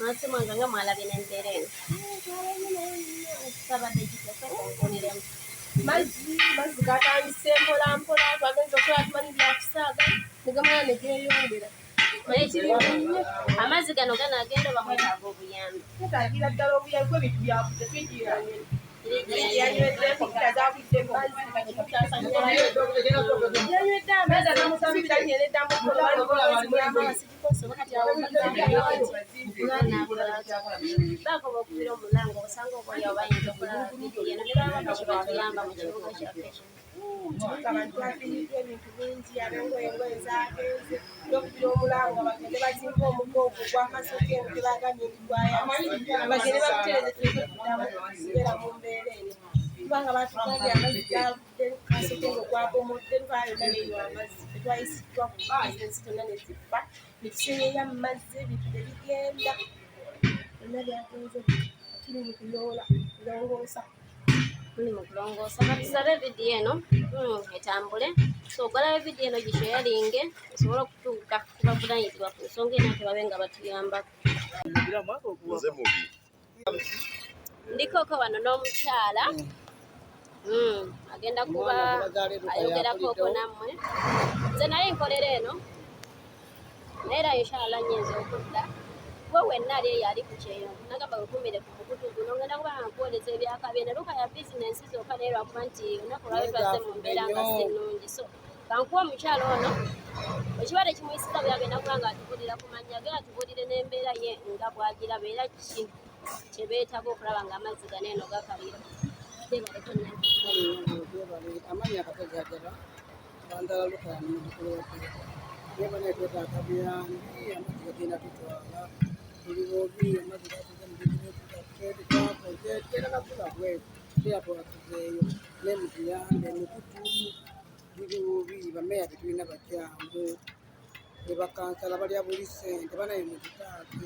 Nasi mwanga mwala binendereni. Sabade jitese konkonire. Mazi gatandise mpola twagenza okukola tumanyi byakusaaga nigamala negeyongera. Amazzi gano ganagenda bamwetaaga obuyambi. Tutagira ddala obuyambi bw'ebintu byavudde twigiranye. Abantu bafiiriddwa ebintu bingi ab'engoye zaageze n'okubira omulanga bagende bazimba omugongo gw'akasoke nga tebaganye ndigwaya bagende bamutereze twekuddamu kubeera mu mbeera eno kubanga batugambye amazzi gavudde kasoke nga gwabomodde twayonna neyo amazzi tetwayisiddwa ku bizinesi tonna ne ziffa netusenyeya mu mazzi ebintu ne bigenda byonna byagenze tuli mu kulongoosa muli mu kulongoosa katusabe vidiyo eno etambule so ogalayo vidiyo eno gisheyalinge osobola okutuuka kubavunanyizibwa ku nsonga eno tebabe nga batuyambako. Ndikoko wano n'omukyala agenda kuba ayogerako nammwe nze naye nkolera eno naye era inshallah nnyinza okudda gwe wenna ali eyo ali ku kyeyo nagamba lukumire ku mukutu guno ngenda kuba nga nkuwoleza ebyakabyene Lukaya bizinensi zokka naye lwakuba nti olunaku lwabe twaze mu mbeera nga si nnungi so kankuwa omukyala ono ekibadde kimuyisiza byagenda kuba nga atubulira ku mannya ge atubulire n'embeera ye nga bwagiraba era ki kye beetaaga okulaba nga amazzi gano eno gakalira. Amanya akatagagara bandala Lukaya n'omukulu yeba netwetaaga byambi amazzi gagenda tutwala buli bobi amazzi gatuza mu bizinekutera bwetu era twatuzeeyo ne Mutuyambe Mukutu biri bubi bameya tetulina bajambo ne bakansala balya buli ssente banaye mu tutaate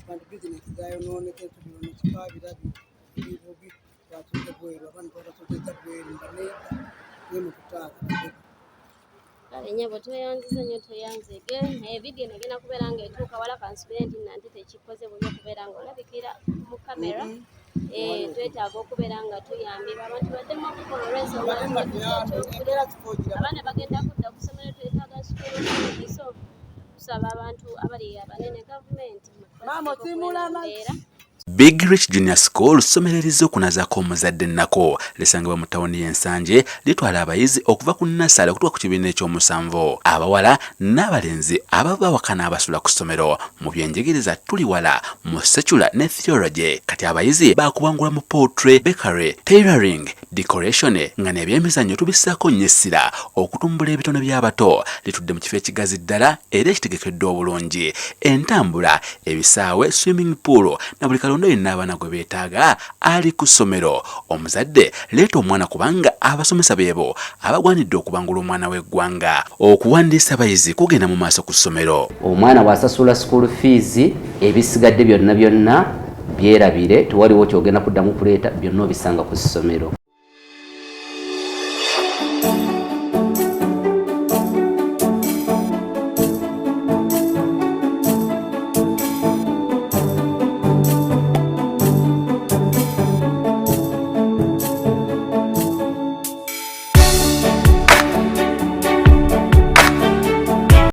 bantu bizinesi zayonooneka tubirona kikabirabi biri bubi twatuze bweru abantu twatuzeza bweru baneeta ne mu tutaate Nyabo toyanzize nnyo toyanzige vidiyo eno egenda kubeera nga etuuka wala kansubire nti nanti tekikoze buli okubeera nga olabikira mu kamera twetaaga okubeera nga tuyambibwa abantu baddemu okukola olw'ensonga abaana bagenda kudda ku ssomero twetaaga sukulu so tusaba abantu abali abanene gavumenti mbeera Big Rich Junior School somererizo kunazaako omuzadde nnako lisangibwa mu ttawuni y'Ensanje litwala abayizi okuva ku nnasale okutuuka ku kibiina eky'omusanvu abawala n'abalenzi abava wakana abasula ku ssomero mu byenjigiriza tuli wala mu secular ne theology kati abayizi baakubangula mu poetry bakery tailoring decoration nga n'ebyemizannyo tubissaako nnyo essira okutumbula ebitono by'abato litudde mu kifo ekigazi ddala era ekitegekeddwa obulungi entambula ebisaawe swimming pool na buli kalondo yenna abaana gwe beetaaga ali ku ssomero omuzadde leeta omwana kubanga abasomesa beebo abagwanidde okubangula omwana w'eggwanga okuwandiisa abayizi kugenda mu maaso ku ssomero omwana bw'asasula school fees ebisigadde byonna byerabire tewaliwo kyogenda kuddamu kuleeta byonna obisanga ku ssomero.